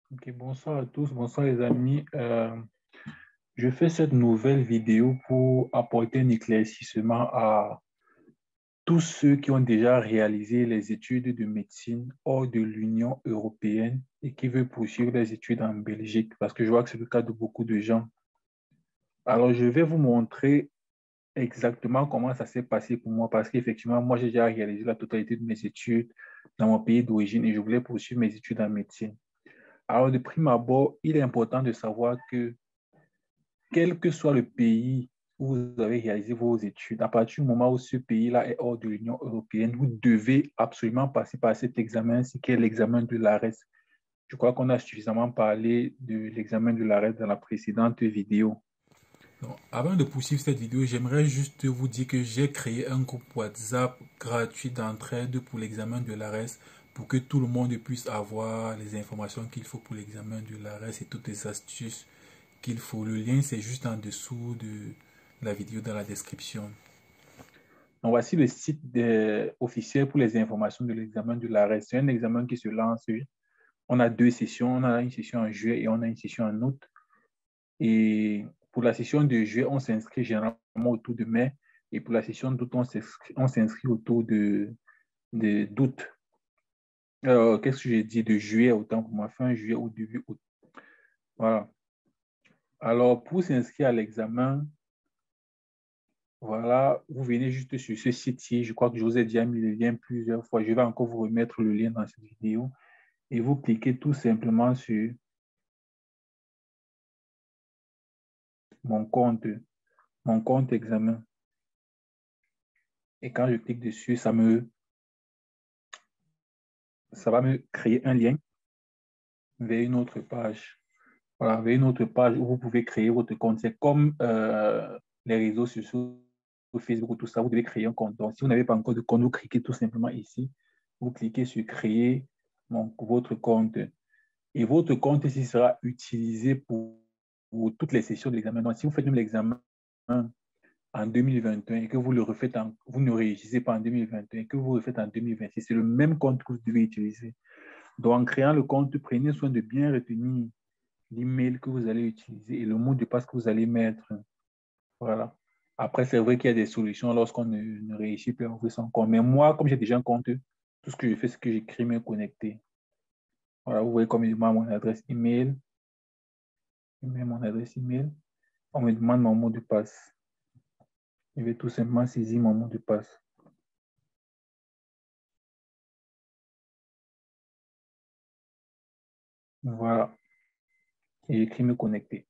Ok, bonsoir à tous, bonsoir les amis. Je fais cette nouvelle vidéo pour apporter un éclaircissement à tous ceux qui ont déjà réalisé les études de médecine hors de l'Union européenne et qui veulent poursuivre les études en Belgique, parce que je vois que c'est le cas de beaucoup de gens. Alors, je vais vous montrer exactement comment ça s'est passé pour moi, parce qu'effectivement, moi, j'ai déjà réalisé la totalité de mes études dans mon pays d'origine et je voulais poursuivre mes études en médecine. Alors, de prime abord, il est important de savoir que quel que soit le pays où vous avez réalisé vos études, à partir du moment où ce pays-là est hors de l'Union européenne, vous devez absolument passer par cet examen, ce qui est l'examen de l'ARES. Je crois qu'on a suffisamment parlé de l'examen de l'ARES dans la précédente vidéo. Donc, avant de poursuivre cette vidéo, j'aimerais juste vous dire que j'ai créé un groupe WhatsApp gratuit d'entraide pour l'examen de l'ARES pour que tout le monde puisse avoir les informations qu'il faut pour l'examen de l'ARES et toutes les astuces qu'il faut. Le lien, c'est juste en dessous de la vidéo dans la description. Donc, voici le site officiel pour les informations de l'examen de l'ARES. C'est un examen qui se lance. On a deux sessions. On a une session en juillet et on a une session en août. Et pour la session de juillet, on s'inscrit généralement autour de mai. Et pour la session d'août, on s'inscrit autour d'août. Qu'est-ce que j'ai dit? De juillet, autant pour moi, fin juillet ou début août. Voilà. Alors, pour s'inscrire à l'examen, voilà, vous venez juste sur ce site-ci. Je crois que je vous ai déjà mis le lien plusieurs fois. Je vais encore vous remettre le lien dans cette vidéo. Et vous cliquez tout simplement sur mon compte, mon compte examen. Et quand je clique dessus, ça va me créer un lien vers une autre page. Voilà, vers une autre page où vous pouvez créer votre compte. C'est comme les réseaux sociaux, Facebook ou tout ça, vous devez créer un compte. Donc, si vous n'avez pas encore de compte, vous cliquez tout simplement ici. Vous cliquez sur créer votre compte. Et votre compte ici sera utilisé pour toutes les sessions de l'examen. Donc, si vous faites même l'examen en 2021 et que vous le refaites vous ne réussissez pas en 2021 et que vous le refaites en 2026, c'est le même compte que vous devez utiliser. Donc, en créant le compte, prenez soin de bien retenir l'email que vous allez utiliser et le mot de passe que vous allez mettre. Voilà. Après, c'est vrai qu'il y a des solutions lorsqu'on ne réussit pas à ouvrir son compte. Mais moi, comme j'ai déjà un compte, tout ce que je fais, c'est que j'écris me connecter. Voilà, vous voyez comme il demande mon adresse email. Je mets mon adresse email. On me demande mon mot de passe. Je vais tout simplement saisir mon mot de passe. Voilà. Et j'écris me connecter.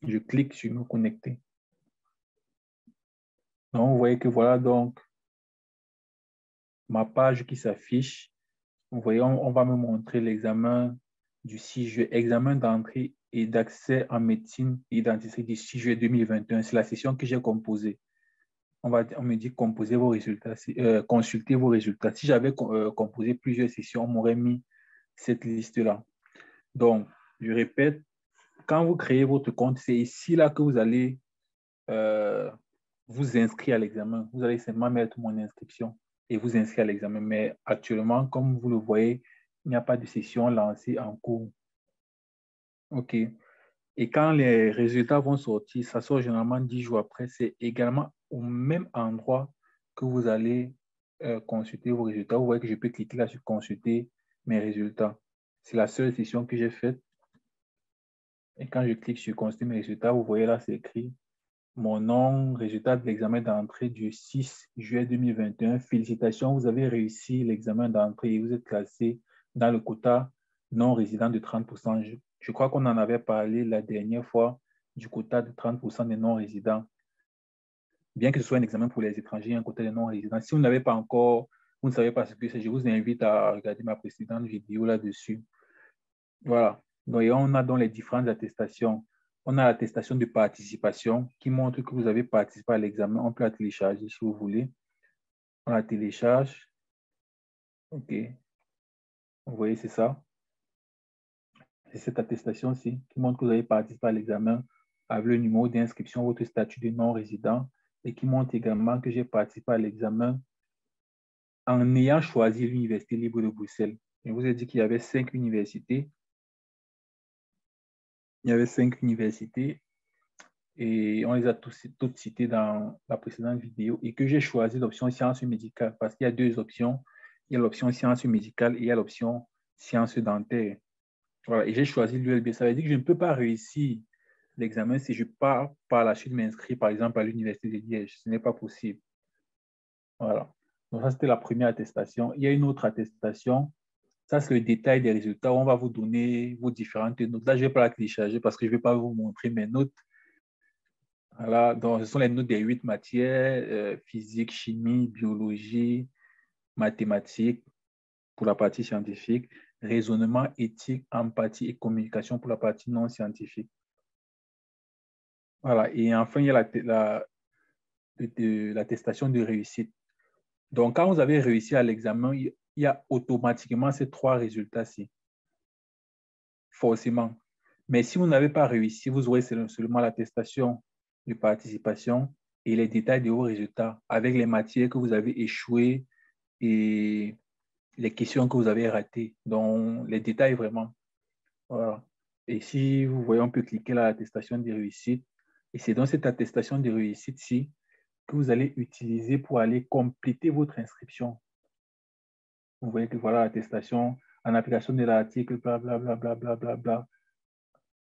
Je clique sur me connecter. Donc, vous voyez que voilà donc ma page qui s'affiche. Vous voyez, on va me montrer l'examen du 6 juillet, examen d'entrée et d'accès en médecine et dentisterie du 6 juillet 2021. C'est la session que j'ai composée. On me dit composer vos résultats, consulter vos résultats. Si j'avais composé plusieurs sessions, on m'aurait mis cette liste-là. Donc, je répète, quand vous créez votre compte, c'est ici là que vous allez euh, vous inscrire à l'examen. Vous allez seulement mettre mon inscription et vous inscrire à l'examen. Mais actuellement, comme vous le voyez, il n'y a pas de session lancée en cours. OK. Et quand les résultats vont sortir, ça sort généralement 10 jours après. C'est également au même endroit que vous allez consulter vos résultats. Vous voyez que je peux cliquer là sur consulter mes résultats. C'est la seule session que j'ai faite. Et quand je clique sur consulter mes résultats, vous voyez là, c'est écrit mon nom, résultat de l'examen d'entrée du 6 juillet 2021. Félicitations, vous avez réussi l'examen d'entrée et vous êtes classé dans le quota non résident de 30%. Je crois qu'on en avait parlé la dernière fois du quota de 30% des non-résidents. Bien que ce soit un examen pour les étrangers, un quota de non-résidents. Si vous n'avez pas encore, vous ne savez pas ce que c'est, je vous invite à regarder ma précédente vidéo là-dessus. Voilà. Donc, et on a dans les différentes attestations. On a l'attestation de participation qui montre que vous avez participé à l'examen. On peut la télécharger si vous voulez. On la télécharge. OK. Vous voyez, c'est ça. C'est cette attestation-ci qui montre que vous avez participé à l'examen avec le numéro d'inscription, votre statut de non-résident et qui montre également que j'ai participé à l'examen en ayant choisi l'Université libre de Bruxelles. Je vous ai dit qu'il y avait 5 universités Il y avait 5 universités et on les a toutes citées dans la précédente vidéo et que j'ai choisi l'option sciences médicales parce qu'il y a deux options. Il y a l'option sciences médicales et il y a l'option sciences dentaires. Voilà, et j'ai choisi l'ULB. Ça veut dire que je ne peux pas réussir l'examen si je pars par la suite m'inscrire, par exemple, à l'Université de Liège. Ce n'est pas possible. Voilà. Donc, ça, c'était la première attestation. Il y a une autre attestation. Ça, c'est le détail des résultats. On va vous donner vos différentes notes. Là, je ne vais pas la télécharger parce que je ne vais pas vous montrer mes notes. Voilà. Donc, ce sont les notes des 8 matières, physique, chimie, biologie, mathématiques pour la partie scientifique, raisonnement, éthique, empathie et communication pour la partie non scientifique. Voilà. Et enfin, il y a l'attestation de réussite. Donc, quand vous avez réussi à l'examen, il y a automatiquement ces 3 résultats-ci. Forcément. Mais si vous n'avez pas réussi, vous aurez seulement l'attestation de participation et les détails de vos résultats avec les matières que vous avez échouées et les questions que vous avez ratées. Donc, les détails vraiment. Voilà. Et si vous voyez, on peut cliquer là, l'attestation de réussite. Et c'est dans cette attestation de réussite-ci que vous allez utiliser pour aller compléter votre inscription. Vous voyez que voilà l'attestation en application de l'article, blablabla. Bla, bla, bla, bla.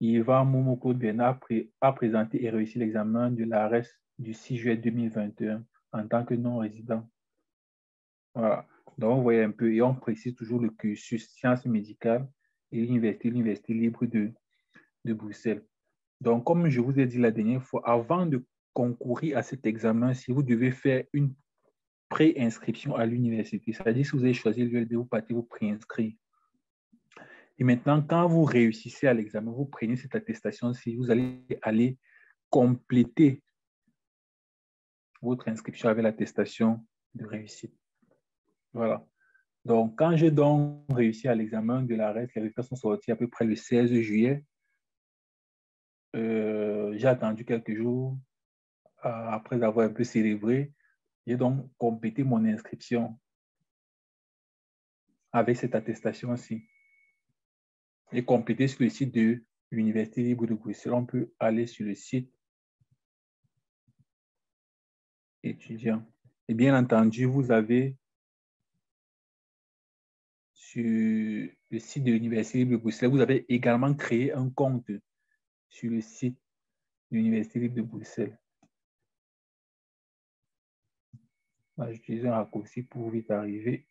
Yvan Momoko Bernard a présenté et réussi l'examen de l'ARES du 6 juillet 2021 en tant que non-résident. Voilà. Donc, vous voyez un peu, et on précise toujours le cursus sciences médicales et l'Université libre de Bruxelles. Donc, comme je vous ai dit la dernière fois, avant de concourir à cet examen, si vous devez faire une pré-inscription à l'université, c'est-à-dire si vous avez choisi l'ULB, vous partez vous préinscrire. Et maintenant, quand vous réussissez à l'examen, vous prenez cette attestation-ci, vous allez aller compléter votre inscription avec l'attestation de réussite. Voilà. Donc, quand j'ai donc réussi à l'examen de l'ARES, les résultats sont sortis à peu près le 16 juillet. J'ai attendu quelques jours après avoir un peu célébré. J'ai donc complété mon inscription avec cette attestation-ci. Et complété sur le site de l'Université libre de Bruxelles. On peut aller sur le site étudiant. Et bien entendu, vous avez sur le site de l'Université libre de Bruxelles, vous avez également créé un compte sur le site de l'Université libre de Bruxelles. J'utilise un raccourci pour vite arriver.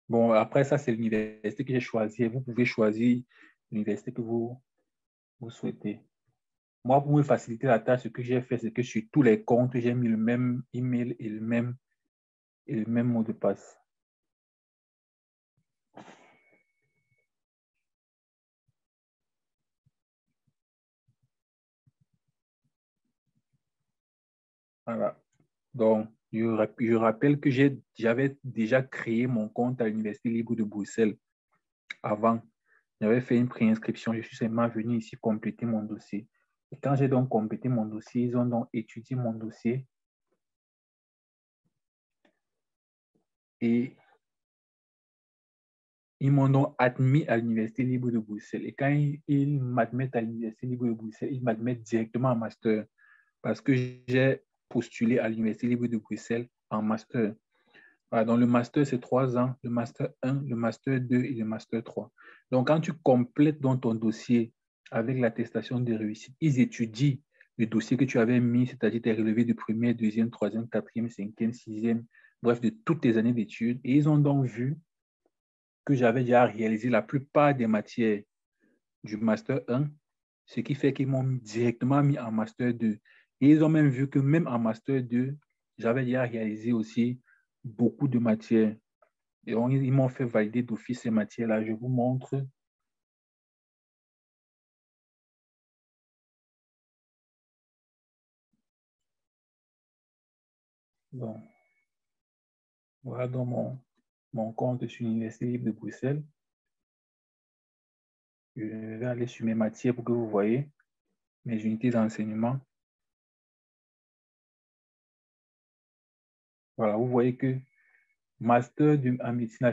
Bon, après ça, c'est l'université que j'ai choisie. Vous pouvez choisir l'université que vous souhaitez. Moi, pour me faciliter la tâche, ce que j'ai fait, c'est que sur tous les comptes, j'ai mis le même email et le même mot de passe. Voilà. Donc, je rappelle que j'avais déjà créé mon compte à l'Université libre de Bruxelles avant. J'avais fait une préinscription. Je suis seulement venu ici compléter mon dossier. Et quand j'ai donc complété mon dossier, ils ont donc étudié mon dossier. Et ils m'ont donc admis à l'Université libre de Bruxelles. Et quand ils m'admettent à l'Université libre de Bruxelles, ils m'admettent directement en master parce que j'ai postulé à l'Université libre de Bruxelles en master. Voilà, donc, le master, c'est 3 ans, le master 1, le master 2 et le master 3. Donc, quand tu complètes dans ton dossier avec l'attestation de réussite, ils étudient le dossier que tu avais mis, c'est-à-dire tes relevés de première, deuxième, troisième, quatrième, cinquième, sixième, bref, de toutes tes années d'études. Et ils ont donc vu que j'avais déjà réalisé la plupart des matières du master 1, ce qui fait qu'ils m'ont directement mis en master 2. Et ils ont même vu que même en master 2, j'avais déjà réalisé aussi beaucoup de matières. Et donc, ils m'ont fait valider d'office ces matières-là. Je vous montre. Bon, voilà dans mon compte sur l'Université libre de Bruxelles. Je vais aller sur mes matières pour que vous voyez mes unités d'enseignement. Voilà, vous voyez que master en médecine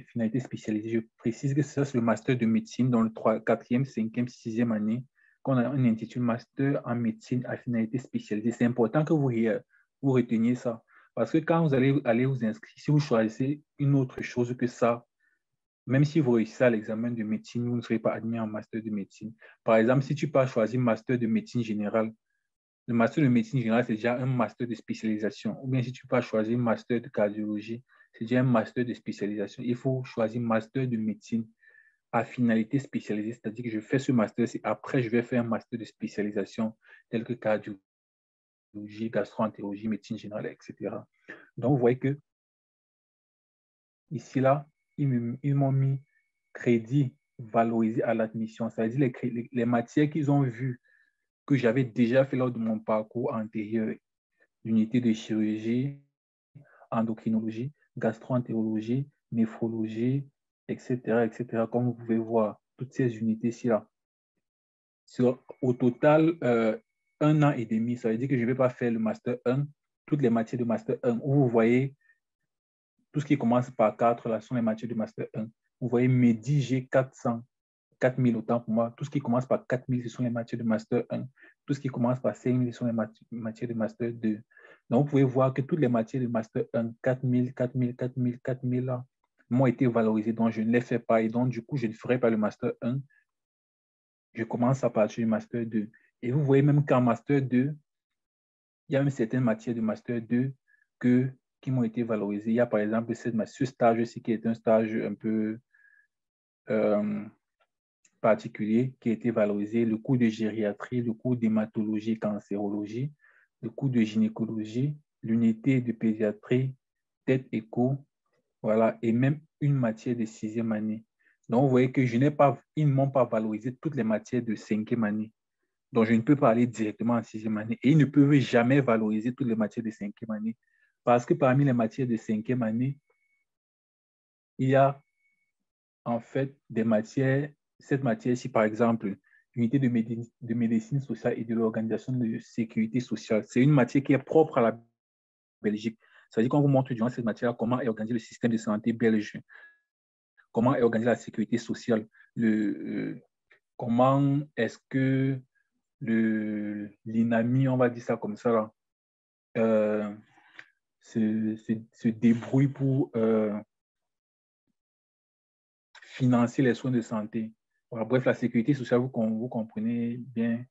finalité spécialisée. Je précise que ça, c'est le master de médecine dans le 4e, 5e, 6e année, qu'on intitule master en médecine à finalité spécialisée. C'est important que vous reteniez ça. Parce que quand vous allez aller vous inscrire, si vous choisissez une autre chose que ça, même si vous réussissez à l'examen de médecine, vous ne serez pas admis en master de médecine. Par exemple, si tu peux choisir master de médecine générale, le master de médecine générale, c'est déjà un master de spécialisation. Ou bien si tu peux choisir master de cardiologie, c'est déjà un master de spécialisation. Il faut choisir master de médecine à finalité spécialisée, c'est-à-dire que je fais ce master, après je vais faire un master de spécialisation tel que cardiologie, gastro-entérologie, médecine générale, etc. Donc, vous voyez que ici, là, ils m'ont mis crédit valorisé à l'admission. C'est-à-dire les matières qu'ils ont vues que j'avais déjà fait lors de mon parcours antérieur, l'unité de chirurgie, endocrinologie, gastro-entérologie, néphrologie, etc., etc. Comme vous pouvez voir, toutes ces unités-ci, là. Au total, 1 an et demi, ça veut dire que je ne vais pas faire le Master 1, toutes les matières de Master 1, où vous voyez tout ce qui commence par 4, là, sont les matières de Master 1. Vous voyez Medi, j'ai 400, 4000 autant pour moi. Tout ce qui commence par 4000, ce sont les matières de Master 1. Tout ce qui commence par 5000, ce sont les matières de Master 2. Donc, vous pouvez voir que toutes les matières de Master 1, 4000, 4000, 4000, 4000, là, m'ont été valorisées. Donc, je ne les fais pas. Et donc, du coup, je ne ferai pas le Master 1. Je commence à partir du Master 2. Et vous voyez même qu'en Master 2, il y a même certaines matières de Master 2 qui m'ont été valorisées. Il y a par exemple ce stage-ci qui est un stage un peu particulier qui a été valorisé, le cours de gériatrie, le cours d'hématologie et cancérologie, le cours de gynécologie, l'unité de pédiatrie, tête écho, voilà, et même une matière de 6e année. Donc, vous voyez que ils ne m'ont pas valorisé toutes les matières de 5e année. Donc, je ne peux pas aller directement en 6e année. Et ils ne peuvent jamais valoriser toutes les matières de 5e année. Parce que parmi les matières de 5e année, il y a en fait des matières, cette matière-ci, par exemple, l'unité de médecine sociale et de l'organisation de sécurité sociale, c'est une matière qui est propre à la Belgique. C'est-à-dire qu'on vous montre durant cette matière comment est organisé le système de santé belge, comment est organisée la sécurité sociale, comment est-ce que l'INAMI, on va dire ça comme ça, là, se débrouille pour financer les soins de santé. Voilà, bref, la sécurité sociale, vous comprenez bien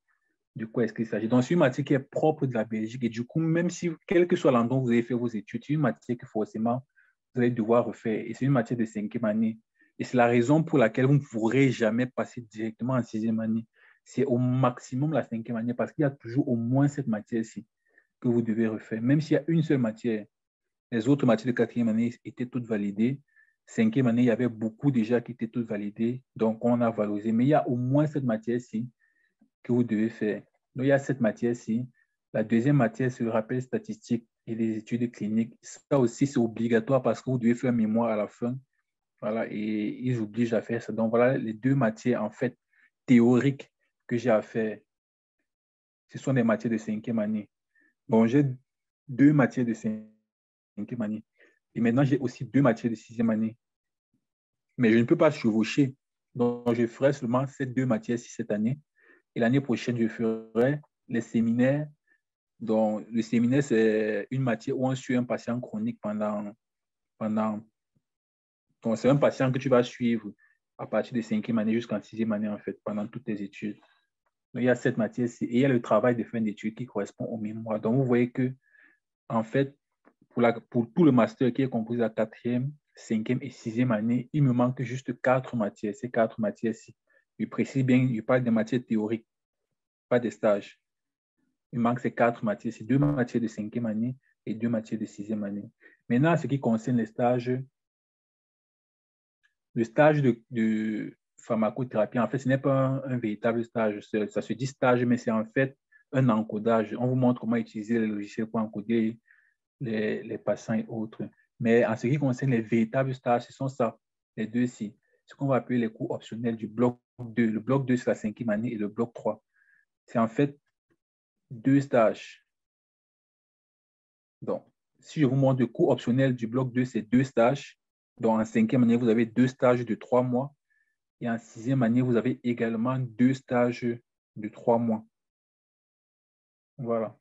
de quoi est-ce qu'il s'agit. Donc, c'est une matière qui est propre de la Belgique. Et du coup, même si, quel que soit l'endroit où vous avez fait vos études, c'est une matière que forcément, vous allez devoir refaire. Et c'est une matière de 5e année. Et c'est la raison pour laquelle vous ne pourrez jamais passer directement en 6e année. C'est au maximum la 5e année parce qu'il y a toujours au moins cette matière-ci que vous devez refaire. Même s'il y a une seule matière, les autres matières de 4e année étaient toutes validées. 5e année, il y avait beaucoup déjà qui étaient toutes validées. Donc, on a valorisé. Mais il y a au moins cette matière-ci que vous devez faire. Donc, il y a cette matière-ci. La deuxième matière, c'est le rappel statistique et les études cliniques. Ça aussi, c'est obligatoire parce que vous devez faire un mémoire à la fin. Voilà, et ils obligent à faire ça. Donc, voilà les 2 matières, en fait, théoriques que j'ai à faire. Ce sont des matières de 5e année. Bon, j'ai 2 matières de 5e année. Et maintenant, j'ai aussi 2 matières de 6e année. Mais je ne peux pas chevaucher. Donc, je ferai seulement ces 2 matières cette année. Et l'année prochaine, je ferai les séminaires. Donc, le séminaire, c'est une matière où on suit un patient chronique donc, c'est un patient que tu vas suivre à partir de 5e année jusqu'en 6e année, en fait, pendant toutes tes études. Donc, il y a cette matière-ci et il y a le travail de fin d'études qui correspond au mémoire. Donc, vous voyez que, en fait, pour tout le master qui est composé de la 4e, 5e et 6e année, il me manque juste 4 matières. Ces 4 matières-ci, je précise bien, je parle des matières théoriques, pas des stages. Il manque ces 4 matières. C'est 2 matières de 5e année et 2 matières de 6e année. Maintenant, ce qui concerne les stages, le stage de pharmacothérapie, en fait, ce n'est pas un véritable stage. Ça se dit stage, mais c'est en fait un encodage. On vous montre comment utiliser les logiciels pour encoder les patients et autres. Mais en ce qui concerne les véritables stages, ce sont ça, les deux-ci. Ce qu'on va appeler les cours optionnels du bloc 2. Le bloc 2, c'est la 5e année et le bloc 3. C'est en fait 2 stages. Donc, si je vous montre le cours optionnel du bloc 2, c'est 2 stages. Donc, en cinquième année, vous avez 2 stages de 3 mois. Et en sixième année, vous avez également 2 stages de 3 mois. Voilà.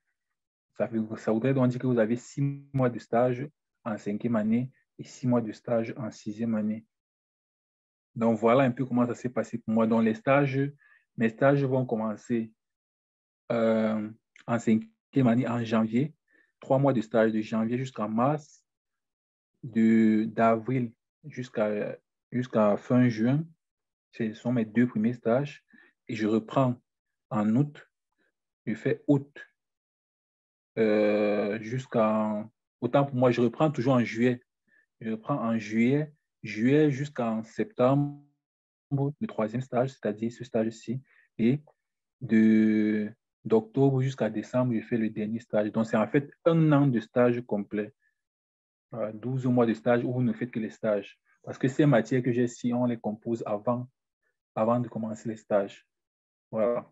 Ça voudrait donc dire que vous avez 6 mois de stage en cinquième année et 6 mois de stage en sixième année. Donc, voilà un peu comment ça s'est passé pour moi. Donc, mes stages vont commencer en cinquième année en janvier. 3 mois de stage de janvier jusqu'à mars, d'avril jusqu'à fin juin. Ce sont mes 2 premiers stages. Et je reprends en août. Je fais août jusqu'en... Autant pour moi, je reprends toujours en juillet. Je reprends en juillet, jusqu'en septembre, le troisième stage, c'est-à-dire ce stage-ci. Et d'octobre jusqu'à décembre, je fais le dernier stage. Donc, c'est en fait un an de stage complet. 12 mois de stage où vous ne faites que les stages. Parce que ces matières que j'ai ici, on les compose avant de commencer les stages. Voilà.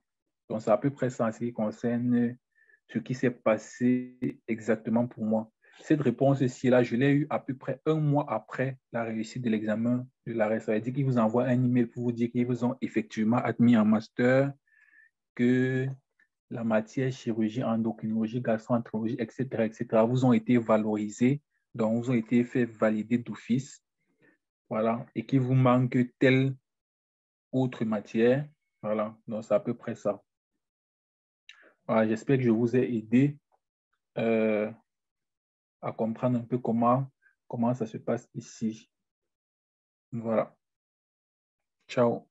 Donc, c'est à peu près ça en ce qui concerne ce qui s'est passé exactement pour moi. Cette réponse-ci, là, je l'ai eue à peu près un mois après la réussite de l'examen de l'ARES. Ça veut dire qu'ils vous envoient un email pour vous dire qu'ils vous ont effectivement admis en master, que la matière chirurgie, endocrinologie, gastroentérologie, etc., vous ont été valorisés, donc vous ont été fait valider d'office, voilà, et qu'il vous manque telle autre matière, voilà, donc c'est à peu près ça. Voilà, j'espère que je vous ai aidé euh, à comprendre un peu comment ça se passe ici. Voilà. Ciao.